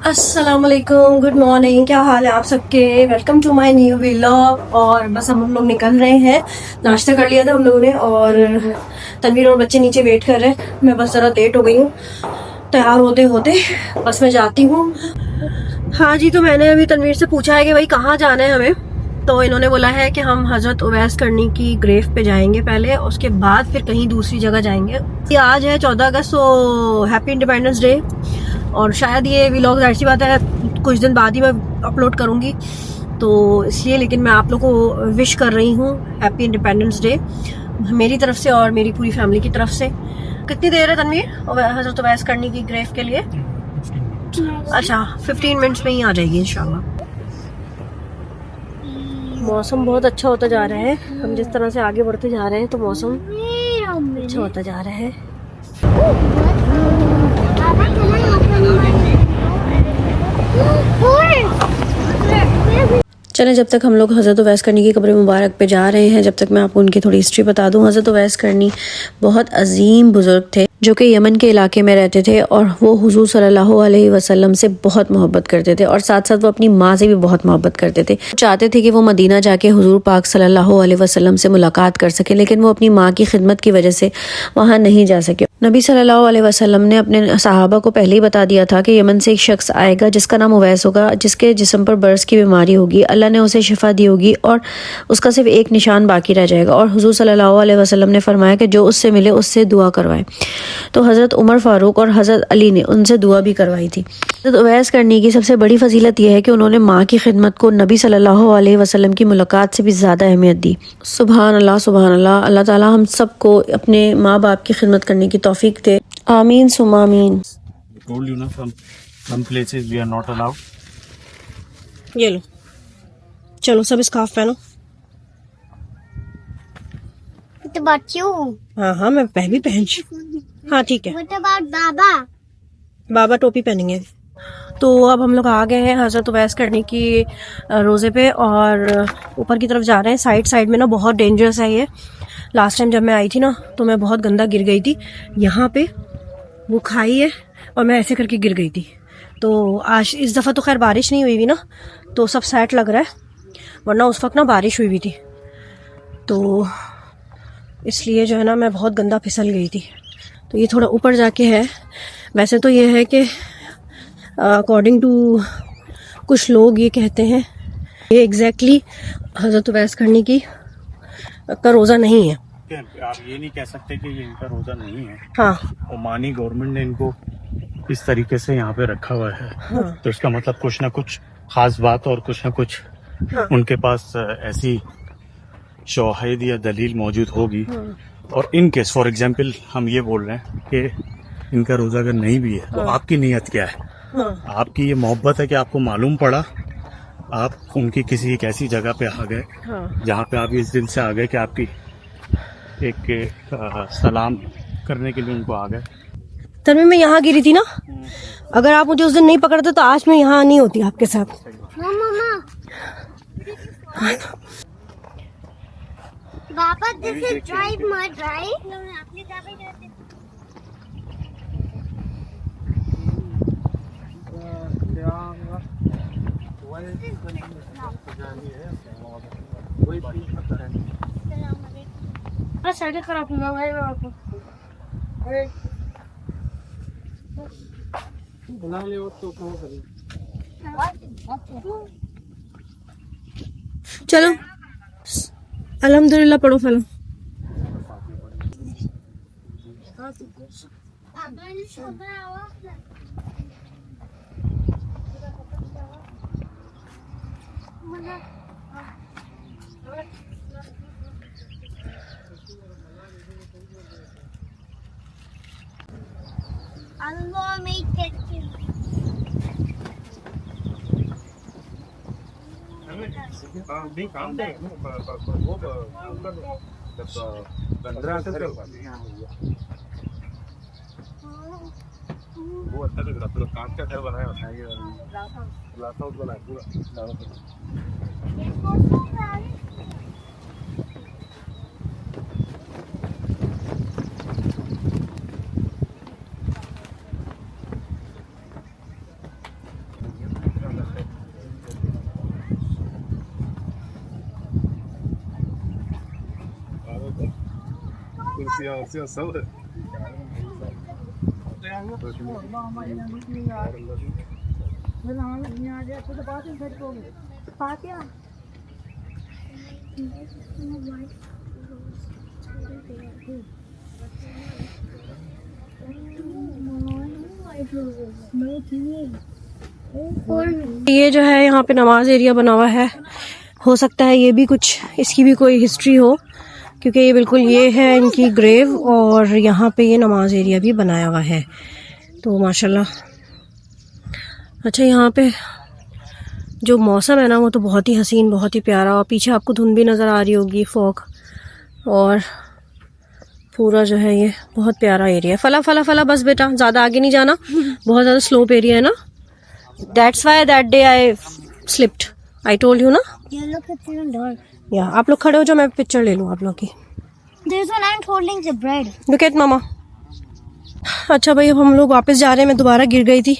अस्सलाम वालेकुम, good morning. क्या हाल है आप सबके? Welcome to my new vlog. और बस हम लोग निकल रहे हैं। नाश्ता कर लिया था हम लोगों ने और तनवीर और बच्चे नीचे वेट कर रहे हैं। मैं बस ज़रा लेट हो गई हूँ तैयार होते होते। बस मैं जाती हूँ। हाँ जी, तो मैंने अभी तनवीर से पूछा है कि भाई कहाँ जाना है हमें। तो इन्होंने बोला है कि हम हज़रत उवैस करनी की ग्रेव पे जाएंगे पहले, उसके बाद फिर कहीं दूसरी जगह जाएंगे। ये आज है 14 अगस्त, तो हैप्पी इंडिपेंडेंस डे। और शायद ये व्लॉग ऐसी बात है कुछ दिन बाद ही मैं अपलोड करूँगी, तो इसलिए। लेकिन मैं आप लोगों को विश कर रही हूँ हैप्पी इंडिपेंडेंस डे मेरी तरफ से और मेरी पूरी फैमिली की तरफ से। कितनी देर है तनवीर हज़रत उवैस करनी की ग्रेव के लिए? अच्छा, 15 मिनट्स में ही आ जाएगी इंशाल्लाह। मौसम बहुत अच्छा होता जा रहा है। हम जिस तरह से आगे बढ़ते जा रहे हैं तो मौसम अच्छा होता जा रहा है। चलें, जब तक हम लोग हज़रत उवैस करनी की कब्र मुबारक पे जा रहे हैं, जब तक मैं आपको उनकी थोड़ी हिस्ट्री बता दूं। हज़रत उवैस करनी बहुत अजीम बुज़ुर्ग थे जो कि यमन के इलाके में रहते थे, और वो हुजूर सल्लल्लाहु अलैहि वसल्लम से बहुत मोहब्बत करते थे, और साथ साथ वो अपनी माँ से भी बहुत मोहब्बत करते थे। चाहते थे कि वो मदीना जाके हुजूर पाक सल्लल्लाहु अलैहि वसल्लम से मुलाकात कर सके, लेकिन वो अपनी माँ की खिदमत की वजह से वहाँ नहीं जा सके। नबी सल्लल्लाहु अलैहि वसल्लम ने अपने सहाबा को पहले ही बता दिया था कि यमन से एक शख्स आएगा जिसका नाम उवैस होगा, जिसके जिस्म पर बर्स की बीमारी होगी, अल्लाह ने उसे शिफा दी होगी और उसका सिर्फ एक निशान बाकी रह जाएगा। और हुजूर सल्लल्लाहु अलैहि वसल्लम ने फरमाया कि जो उससे मिले उससे दुआ करवाए। तो हज़रत उमर फारूक और हज़रत अली ने उनसे दुआ भी करवाई थी। हज़रत उवैस करनी की सबसे बड़ी फजीलत यह है कि उन्होंने माँ की खिदमत को नबी सल्लल्लाहु अलैहि वसल्लम की मुलाकात से भी ज़्यादा अहमियत दी। सुभान अल्लाह, सुभान अल्लाह। अल्लाह ताला हम सबको अपने माँ बाप की खिदमत करने की तौफीक दे। आमीन सुम्मा आमीन। Told you ना, some places we are not allowed. ये लो, चलो सब स्कार्फ पहनो। What about you? हाँ हाँ, मैं भी पहन। हाँ ठीक है। What about Baba? बाबा टोपी पहनेंगे। तो अब हम लोग आ गए हैं हज़रत उवैस करनी की रोज़े पे, और ऊपर की तरफ जा रहे हैं। साइड साइड में ना बहुत डेंजरस है ये। लास्ट टाइम जब मैं आई थी ना तो मैं बहुत गंदा गिर गई थी। यहाँ पे वो खाई है और मैं ऐसे करके गिर गई थी। तो आज इस दफ़ा तो खैर बारिश नहीं हुई हुई ना, तो सब सेट लग रहा है, वरना उस वक्त ना बारिश हुई हुई थी, तो इसलिए जो है ना मैं बहुत गंदा फिसल गई थी। तो ये थोड़ा ऊपर जाके है। वैसे तो ये है कि अकॉर्डिंग टू कुछ लोग ये कहते हैं ये एग्जैक्टली हज़रत उवैस करनी की का रोज़ा नहीं है। आप ये नहीं कह सकते कि ये इनका रोजा नहीं है। हाँ, ओमानी गवर्नमेंट ने इनको इस तरीके से यहाँ पे रखा हुआ है। हाँ, तो इसका मतलब कुछ ना कुछ खास बात और कुछ ना कुछ हाँ, उनके पास ऐसी शवाहिद या दलील मौजूद होगी। हाँ, और इन केस फॉर एग्जांपल हम ये बोल रहे हैं कि इनका रोजा अगर नहीं भी है तो आपकी नीयत क्या है? हाँ, आपकी ये मोहब्बत है कि आपको मालूम पड़ा, आप उनकी किसी एक ऐसी जगह पे आ गए हाँ। जहाँ पे आप इस दिल से आ गए कि आपकी एक सलाम करने के लिए उनको आ गए। तभी मैं यहाँ गिरी थी ना, अगर आप मुझे उस दिन नहीं पकड़ते तो आज मैं यहाँ नहीं होती आपके साथ। Mama. Baba, this is dried mud, right? Side खराब हुआ भाई मैं आपको बुला ले तो चलो अल्हम्दुलिल्लाह पढ़ो फलो। Allah make it. नहीं काम थे वो वो अच्छा लग रहा पूरा कांच का घर बनाया होता है ये ग्लास हाउस बनाया पूरा। कुर्सियाँ सब है। ये जो है यहाँ पे नमाज एरिया बना हुआ है, हो सकता है ये भी कुछ इसकी भी कोई हिस्ट्री हो, क्योंकि ये बिल्कुल ये है इनकी ग्रेव और यहाँ पे ये नमाज एरिया भी बनाया हुआ है। तो माशाल्लाह। अच्छा, यहाँ पे जो मौसम है ना वो तो बहुत ही हसीन, बहुत ही प्यारा, और पीछे आपको धुंध भी नज़र आ रही होगी, फॉग, और पूरा जो है ये बहुत प्यारा एरिया है। फला फला फला, बस बेटा ज़्यादा आगे नहीं जाना, बहुत ज़्यादा स्लोप एरिया है ना। That's why that day I slipped, I told you ना। या आप लोग खड़े हो जाओ, मैं पिक्चर ले लूँ आप लोग की। There's one ant holding the bread. Look at मामा। अच्छा भाई, अब हम लोग वापस जा रहे हैं, मैं दोबारा गिर गई थी।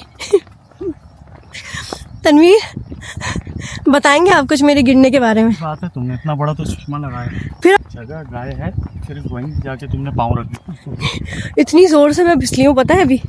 तनवीर, बताएंगे आप कुछ मेरे गिरने के बारे में? बात है, तुमने इतना बड़ा तो चश्मा लगाया, फिर जगह गाय है, सिर्फ वहीं जाके तुमने पाँव रख दिया। इतनी जोर से मैं फिसली हूँ, पता है अभी।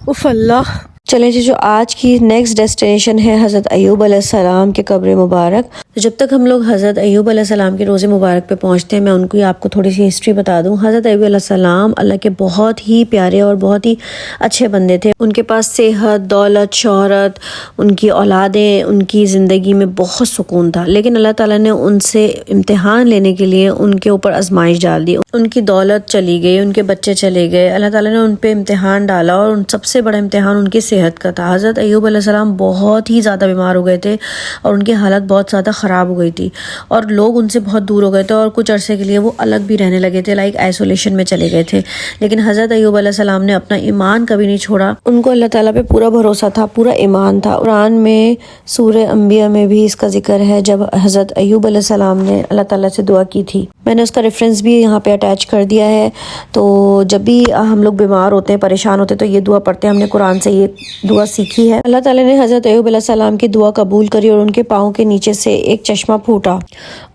उफ अल्लाह। चलें जी, जो आज की नेक्स्ट डेस्टिनेशन है हज़रत अय्यूब अलैहिस्सलाम के कब्र मुबारक। तो जब तक हम लोग हज़रत अय्यूब अलैहिस्सलाम के रोज़े मुबारक पे पहुँचते हैं, मैं उनकी आपको थोड़ी सी हिस्ट्री बता दूँ। हज़रत अय्यूब अलैहिस्सलाम अल्लाह के बहुत ही प्यारे और बहुत ही अच्छे बंदे थे। उनके पास सेहत, दौलत, शोहरत, उनकी औलादें, उनकी ज़िंदगी में बहुत सुकून था। लेकिन अल्लाह ताला ने उनसे इम्तिहान लेने के लिए उनके ऊपर आजमाइश डाल दी। उनकी दौलत चली गई, उनके बच्चे चले गए, अल्लाह ताला ने उन पे इम्तिहान डाला, और उन सबसे बड़ा इम्तिहान उनकी सेहत का था। हज़रत अय्यूब अलैहिस्सलाम बहुत ही ज़्यादा बीमार हो गए थे और उनकी हालत बहुत ज़्यादा ख़राब हो गई थी, और लोग उनसे बहुत दूर हो गए थे, और कुछ अरसे के लिए वो अलग भी रहने लगे थे, लाइक आइसोलेशन में चले गए थे। लेकिन हज़रत अय्यूब अलैहिस्सलाम ने अपना ईमान कभी नहीं छोड़ा। उनको अल्लाह ताला पे पूरा भरोसा था, पूरा ईमान था। कुरान में सूरह अंबिया में भी इसका जिक्र है, जब हज़रत अय्यूब अलैहिस्सलाम ने अल्लाह ताला से दुआ की थी। मैंने उसका रेफरेंस भी यहाँ पे अटैच कर दिया है। तो जब भी हम लोग बीमार होते हैं, परेशान होते हैं, तो ये दुआ पढ़ते हैं। हमने कुरान से ये दुआ सीखी है। अल्लाह ताला ने हज़रत अय्यूब अलैहिस्सलाम की दुआ कबूल करी, और उनके पाँव के नीचे से एक चश्मा फूटा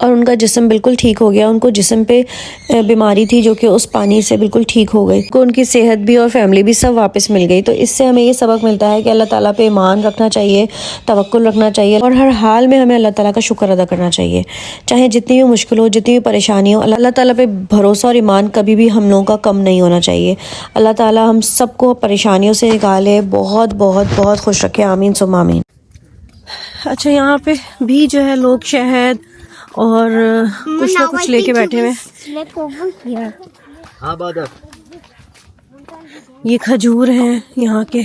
और उनका जिस्म बिल्कुल ठीक हो गया। उनको जिस्म पे बीमारी थी जो कि उस पानी से बिल्कुल ठीक हो गई। उनकी सेहत भी और फैमिली भी सब वापस मिल गई। तो इससे हमें ये सबक मिलता है कि अल्लाह ताला पे ईमान रखना चाहिए, तवक्कुल रखना चाहिए, और हर हाल में हमें अल्लाह ताला का शुक्र अदा करना चाहिए। चाहे जितनी भी मुश्किल हो, जितनी भी परेशानी हो, अल्लाह ताला पे भरोसा और ईमान कभी भी हम लोगों का कम नहीं होना चाहिए। अल्लाह ताला हम सबको परेशानियों से निकाले, बहुत बहुत बहुत खुश रखे। आमीन सुम्मा आमीन। अच्छा, यहाँ पे भी जो है लोग शहद और कुछ ना कुछ लेके बैठे हुए। Slip over here. ये खजूर हैं यहाँ के,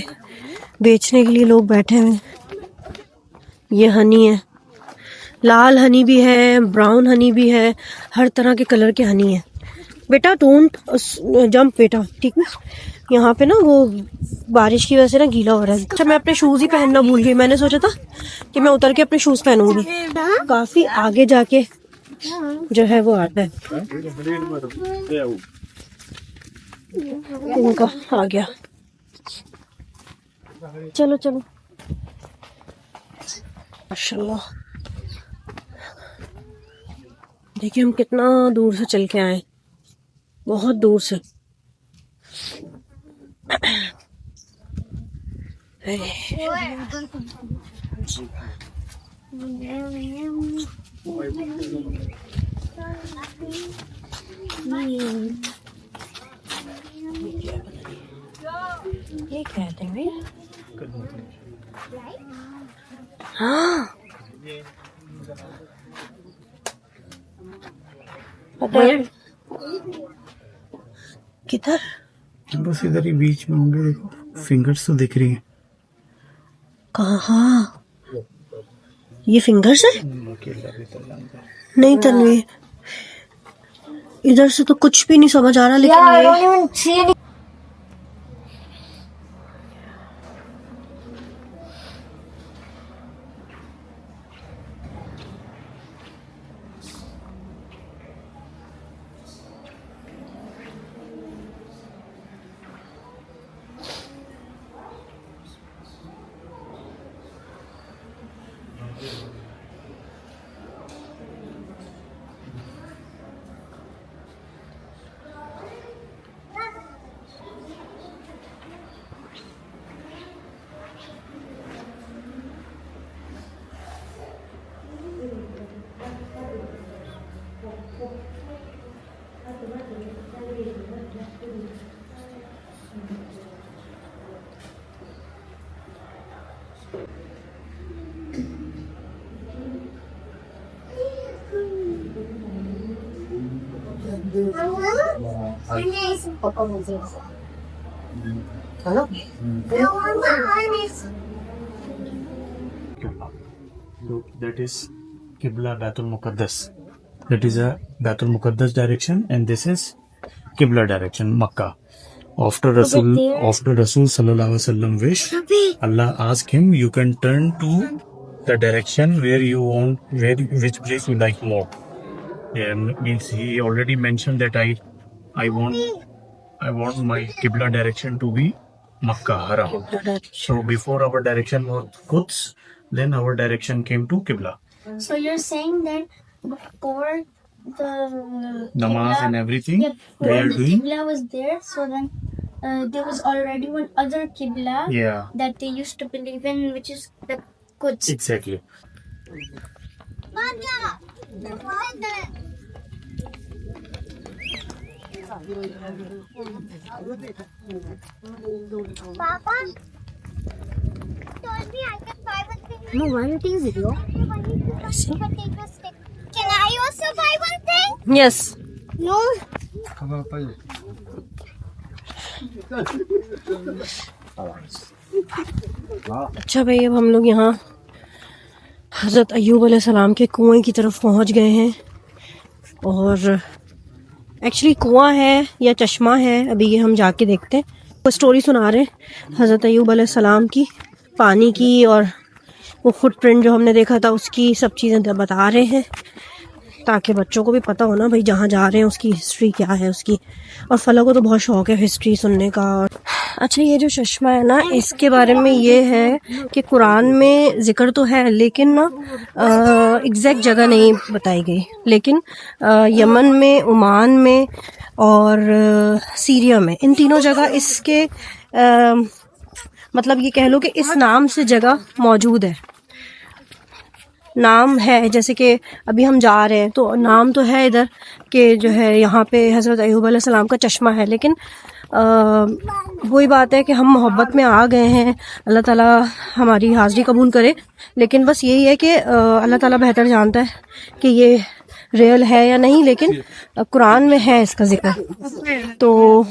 बेचने के लिए लोग बैठे हुए। ये हनी है, लाल हनी भी है, ब्राउन हनी भी है, हर तरह के कलर के हनी है। बेटा डोंट जंप बेटा, ठीक है। यहाँ पे ना वो बारिश की वजह से ना गीला हो रहा है। अच्छा, मैं अपने शूज ही पहनना भूल गई। मैंने सोचा था कि मैं उतर के अपने शूज पहनूंगी। काफी आगे जाके जो है वो आता है इनका, आ गया। चलो चलो, माशाल्लाह। देखिए हम कितना दूर से चल के आए, बहुत दूर से। ये कहते हैं हाँ, पता है किधर? बस इधर ही बीच में होंगे। देखो फिंगर्स तो दिख रही हैं। कहाँ? ये फिंगर्स है? नहीं तन्वी, इधर से तो कुछ भी नहीं समझ आ रहा, लेकिन ये So that is Qibla Baitul Muqaddas. That is a Baitul Muqaddas direction, and this is Qibla direction, Makkah. After Rasul sallallahu alaihi wasallam wish, Allah asked him, you can turn to the direction where you want, which place you like more. And means he already mentioned that I want my Qibla direction to be Makkah Haram. So before our direction was Quds, then our direction came to Qibla. So you're saying that before the Namaz and everything yeah, they are the doing. Qibla was there, so then there was already one other Qibla Yeah, that they used to believe in, which is the Quds. exactly. Papa told me I can buy one thing. No, why not use it, yo? Can I also buy one thing? Yes. No. अच्छा भाई, अब हम लोग यहाँ हज़रत अय्यूब अलैहिस्सलाम के कुएं की तरफ पहुँच गए हैं। और एक्चुअली कुआं है या चश्मा है, अभी ये हम जाके देखते हैं। वो स्टोरी सुना रहे हैं हज़रत अय्यूब अलैहिस्सलाम की, पानी की, और वो फुटप्रिंट जो हमने देखा था उसकी, सब चीज़ें बता रहे हैं ताकि बच्चों को भी पता हो ना भाई, जहाँ जा रहे हैं उसकी हिस्ट्री क्या है उसकी। और फला को तो बहुत शौक है हिस्ट्री सुनने का। अच्छा, ये जो चश्मा है ना, इसके बारे में ये है कि कुरान में जिक्र तो है, लेकिन ना एग्जैक्ट जगह नहीं बताई गई। लेकिन यमन में, ओमान में और सीरिया में, इन तीनों जगह इसके मतलब ये कह लो कि इस नाम से जगह मौजूद है। नाम है, जैसे कि अभी हम जा रहे हैं तो नाम तो है इधर कि जो है यहाँ पे हज़रत अय्यूब अलैहिस्सलाम का चश्मा है। लेकिन वही बात है कि हम मोहब्बत में आ गए हैं, अल्लाह ताला हमारी हाज़री कबूल करे। लेकिन बस यही है कि अल्लाह ताला बेहतर जानता है कि ये रियल है या नहीं, लेकिन कुरान में है इसका जिक्र। तो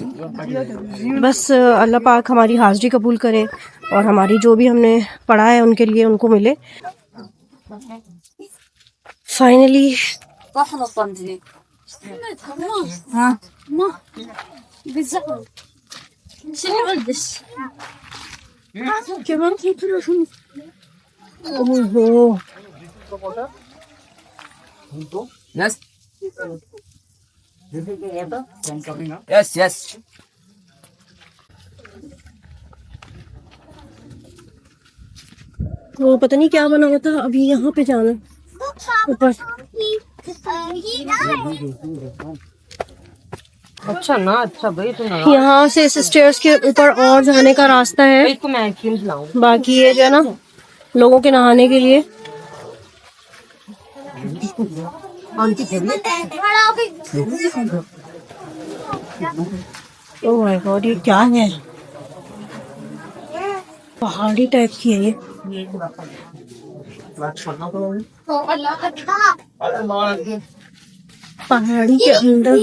बस अल्लाह पाक हमारी हाज़री कबूल करे और हमारी जो भी हमने पढ़ा है उनके लिए उनको मिले। Finally Yes. Yes, yes. वो पता नहीं क्या बना हुआ था। अभी यहाँ पे जाना ऊपर। अच्छा ना, अच्छा भाई तो ना। यहाँ से इस स्टेयर्स के ऊपर और जाने का रास्ता है। इसको मैं क्यों लाऊं? बाकी ये जो है ना, लोगों के नहाने के लिए। ओह माय गॉड, ये क्या है? पहाड़ी टाइप की है ये। पहाड़ी के अंदर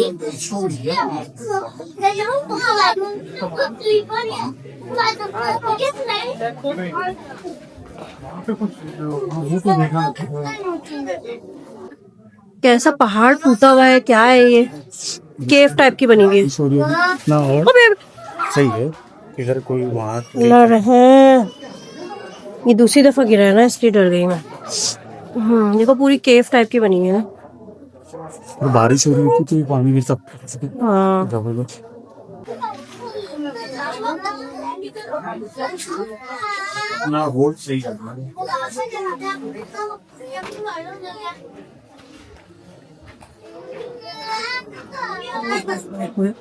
कैसा पहाड़ टूटा हुआ है, क्या है ये? केव टाइप की बनी हुई है ना, और अबे सही है कि अगर कोई वहाँ लड़ है। ये दूसरी दफा गिरा है ना, इसलिए डर गई मैं। देखो पूरी केव टाइप की बनी है। और बारिश हो रही थी तो ये पानी भी सब हाँ, जबरदस्त। ना रोड सही है।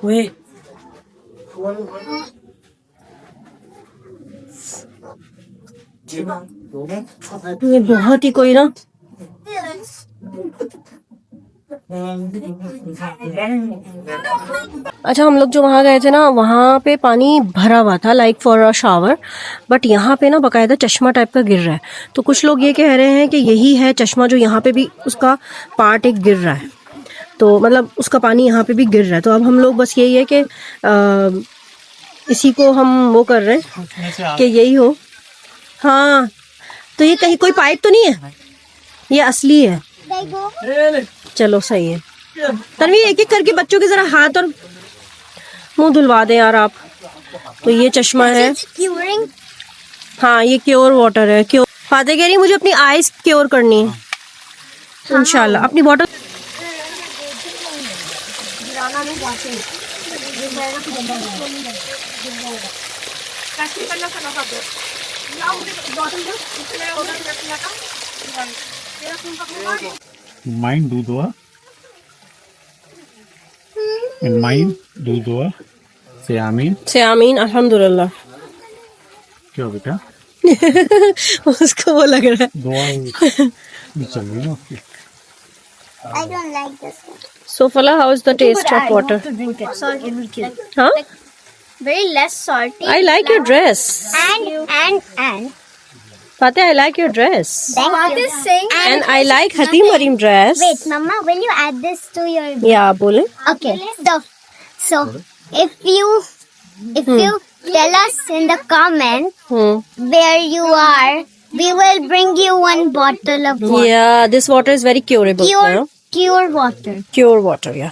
वे ये बहुत ही कोई ना अच्छा, हम लोग जो वहाँ गए थे ना, वहाँ पे पानी भरा हुआ था like for a shower, but यहाँ पे ना बकायदा चश्मा टाइप का गिर रहा है। तो कुछ लोग ये कह रहे हैं कि यही है चश्मा जो यहाँ पे भी उसका पार्ट एक गिर रहा है। तो मतलब उसका पानी यहाँ पे भी गिर रहा है। तो अब हम लोग बस यही है कि इसी को हम वो कर रहे हैं कि यही हो। हाँ, तो ये कहीं कोई पाइप तो नहीं है, ये असली है। चलो सही है। तन्वी एक एक करके बच्चों के जरा हाथ और मुंह धुलवा दें यार आप। तो ये चश्मा है। Curing. हाँ, ये क्योर वाटर है। क्योर फाते कह रही है मुझे अपनी आइज क्योर करनी है इंशाल्लाह। अपनी bottle Mind do dua. In mind do dua. Say Amin. से आमीन अल्हम्दुलिल्लाह। क्या बेटा? उसको वो लग रहा है। दुआ चल रही ना उसकी। I don't like this one. So Fala, how is the taste of water? Salty. Huh? Very less salty. I like your dress. And. Fateh, I like your dress. What is saying? And I like Hatim Marim dress. Wait, Mama, will you add this to your? Yeah, बोले। Okay. So if you tell us in the comment where you are, we will bring you one bottle of water. Yeah, this water is very curable. Pure water. Pure water, yeah.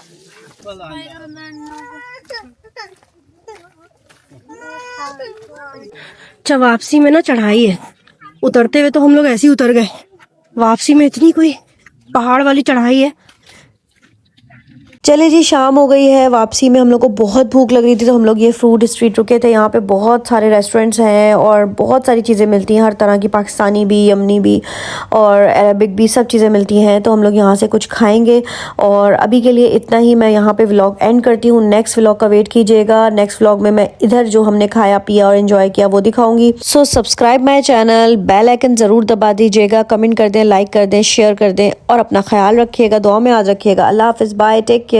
अच्छा, वापसी में ना चढ़ाई है। उतरते हुए तो हम लोग ऐसे ही उतर गए, वापसी में इतनी कोई पहाड़ वाली चढ़ाई है। चले जी, शाम हो गई है। वापसी में हम लोग को बहुत भूख लग रही थी, तो हम लोग ये फूड स्ट्रीट रुके थे। यहाँ पे बहुत सारे रेस्टोरेंट्स हैं और बहुत सारी चीज़ें मिलती हैं, हर तरह की, पाकिस्तानी भी, यमनी भी और अरबिक भी, सब चीज़ें मिलती हैं। तो हम लोग यहाँ से कुछ खाएंगे। और अभी के लिए इतना ही। मैं यहाँ पे व्लॉग एंड करती हूँ। नेक्स्ट व्लॉग का वेट कीजिएगा। नेक्स्ट व्लॉग में मैं इधर जो हमने खाया पिया और एंजॉय किया वो दिखाऊंगी। So subscribe my channel, bell icon ज़रूर दबा दीजिएगा, कमेंट कर दें, लाइक कर दें, शेयर कर दें और अपना ख्याल रखिएगा, दुआ में याद रखिएगा। अल्लाह हाफिज़, बाय, टेक केयर।